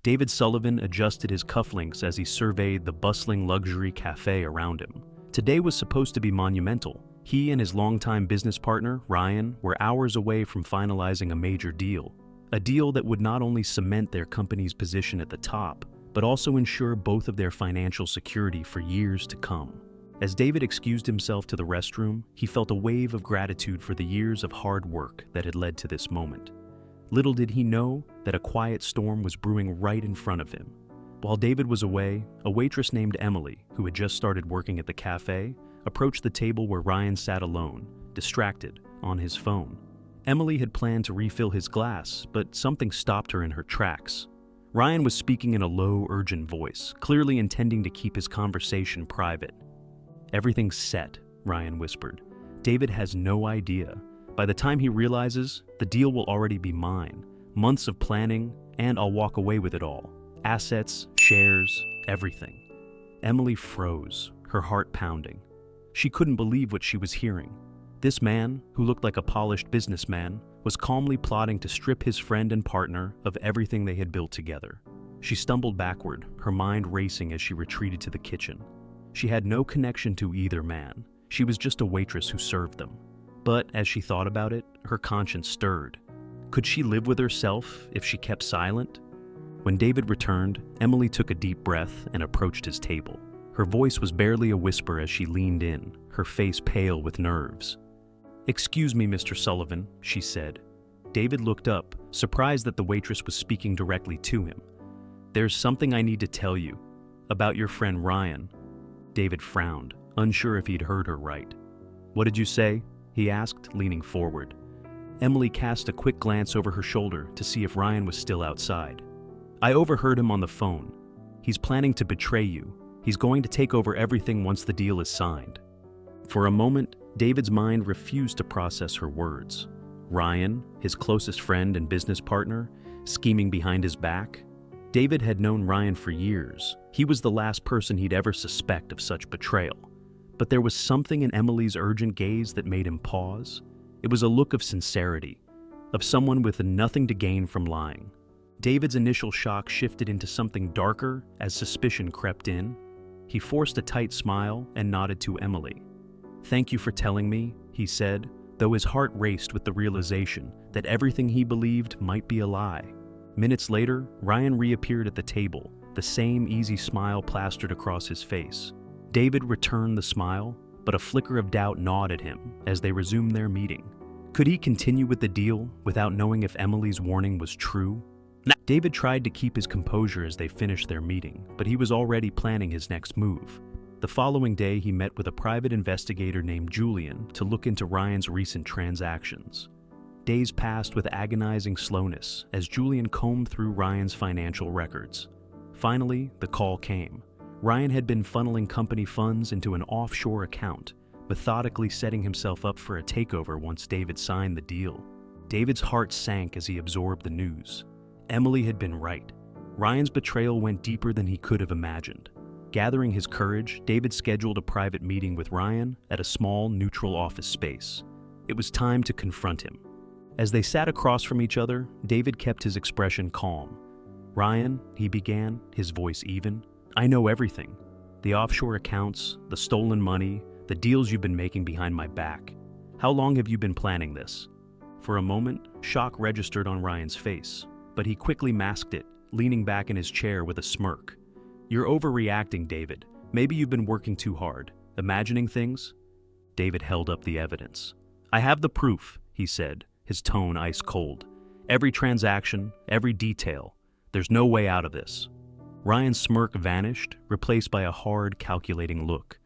David Sullivan adjusted his cufflinks as he surveyed the bustling luxury cafe around him. Today was supposed to be monumental. He and his longtime business partner, Ryan, were hours away from finalizing a major deal. A deal that would not only cement their company's position at the top, but also ensure both of their financial security for years to come. As David excused himself to the restroom, he felt a wave of gratitude for the years of hard work that had led to this moment. Little did he know that a quiet storm was brewing right in front of him. While David was away, a waitress named Emily, who had just started working at the cafe, approached the table where Ryan sat alone, distracted, on his phone. Emily had planned to refill his glass, but something stopped her in her tracks. Ryan was speaking in a low, urgent voice, clearly intending to keep his conversation private. "Everything's set," Ryan whispered. "David has no idea. By the time he realizes, the deal will already be mine. Months of planning, and I'll walk away with it all. Assets, shares, everything." Emily froze, her heart pounding. She couldn't believe what she was hearing. This man, who looked like a polished businessman, was calmly plotting to strip his friend and partner of everything they had built together. She stumbled backward, her mind racing as she retreated to the kitchen. She had no connection to either man. She was just a waitress who served them. But as she thought about it, her conscience stirred. Could she live with herself if she kept silent? When David returned, Emily took a deep breath and approached his table. Her voice was barely a whisper as she leaned in, her face pale with nerves. "Excuse me, Mr. Sullivan," she said. David looked up, surprised that the waitress was speaking directly to him. "There's something I need to tell you. About your friend Ryan." David frowned, unsure if he'd heard her right. "What did you say?" he asked, leaning forward. Emily cast a quick glance over her shoulder to see if Ryan was still outside. "I overheard him on the phone. He's planning to betray you. He's going to take over everything once the deal is signed." For a moment, David's mind refused to process her words. Ryan, his closest friend and business partner, scheming behind his back. David had known Ryan for years. He was the last person he'd ever suspect of such betrayal. But there was something in Emily's urgent gaze that made him pause. It was a look of sincerity, of someone with nothing to gain from lying. David's initial shock shifted into something darker as suspicion crept in. He forced a tight smile and nodded to Emily. "Thank you for telling me," he said, though his heart raced with the realization that everything he believed might be a lie. Minutes later, Ryan reappeared at the table, the same easy smile plastered across his face. David returned the smile, but a flicker of doubt gnawed at him as they resumed their meeting. Could he continue with the deal without knowing if Emily's warning was true? David tried to keep his composure as they finished their meeting, but he was already planning his next move. The following day, he met with a private investigator named Julian to look into Ryan's recent transactions. Days passed with agonizing slowness as Julian combed through Ryan's financial records. Finally, the call came. Ryan had been funneling company funds into an offshore account, methodically setting himself up for a takeover once David signed the deal. David's heart sank as he absorbed the news. Emily had been right. Ryan's betrayal went deeper than he could have imagined. Gathering his courage, David scheduled a private meeting with Ryan at a small, neutral office space. It was time to confront him. As they sat across from each other, David kept his expression calm. "Ryan," he began, his voice even, "I know everything. The offshore accounts, the stolen money, the deals you've been making behind my back. How long have you been planning this?" For a moment, shock registered on Ryan's face, but he quickly masked it, leaning back in his chair with a smirk. "You're overreacting, David. Maybe you've been working too hard, imagining things." David held up the evidence. "I have the proof," he said, his tone ice cold. "Every transaction, every detail. There's no way out of this." Ryan's smirk vanished, replaced by a hard, calculating look.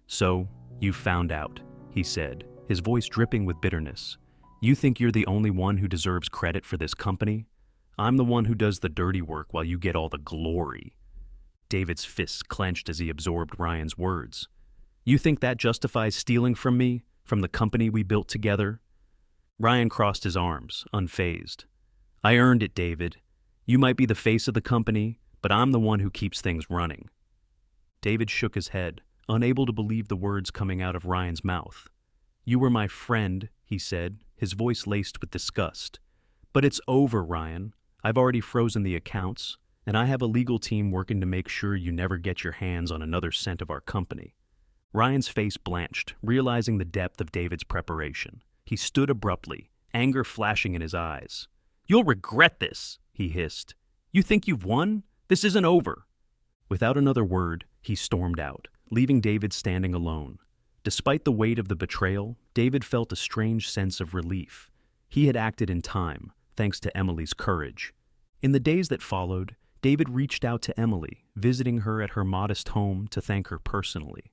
"So, you found out," he said, his voice dripping with bitterness. "You think you're the only one who deserves credit for this company? I'm the one who does the dirty work while you get all the glory." David's fists clenched as he absorbed Ryan's words. "You think that justifies stealing from me, from the company we built together?" Ryan crossed his arms, unfazed. "I earned it, David. You might be the face of the company, but I'm the one who keeps things running." David shook his head, unable to believe the words coming out of Ryan's mouth. "You were my friend," he said, his voice laced with disgust. "But it's over, Ryan. I've already frozen the accounts. and I have a legal team working to make sure you never get your hands on another cent of our company." Ryan's face blanched, realizing the depth of David's preparation. He stood abruptly, anger flashing in his eyes. "You'll regret this," he hissed. "You think you've won? This isn't over." Without another word, he stormed out, leaving David standing alone. Despite the weight of the betrayal, David felt a strange sense of relief. He had acted in time, thanks to Emily's courage. In the days that followed, David reached out to Emily, visiting her at her modest home to thank her personally.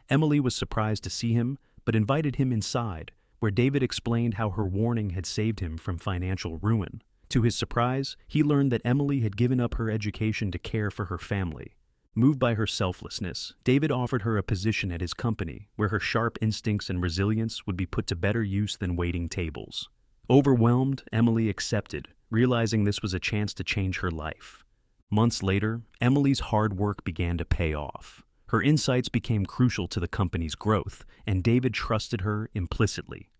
Emily was surprised to see him, but invited him inside, where David explained how her warning had saved him from financial ruin. To his surprise, he learned that Emily had given up her education to care for her family. Moved by her selflessness, David offered her a position at his company, where her sharp instincts and resilience would be put to better use than waiting tables. Overwhelmed, Emily accepted, realizing this was a chance to change her life. Months later, Emily's hard work began to pay off. Her insights became crucial to the company's growth, and David trusted her implicitly.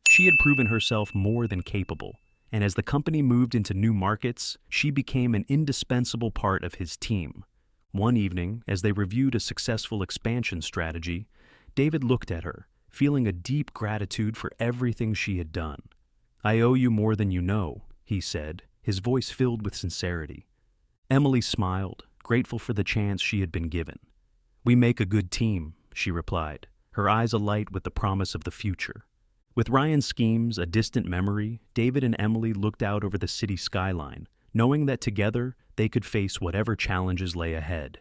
She had proven herself more than capable, and as the company moved into new markets, she became an indispensable part of his team. One evening, as they reviewed a successful expansion strategy, David looked at her, feeling a deep gratitude for everything she had done. "I owe you more than you know," he said, his voice filled with sincerity. Emily smiled, grateful for the chance she had been given. "We make a good team," she replied, her eyes alight with the promise of the future. With Ryan's schemes a distant memory, David and Emily looked out over the city skyline, knowing that together they could face whatever challenges lay ahead.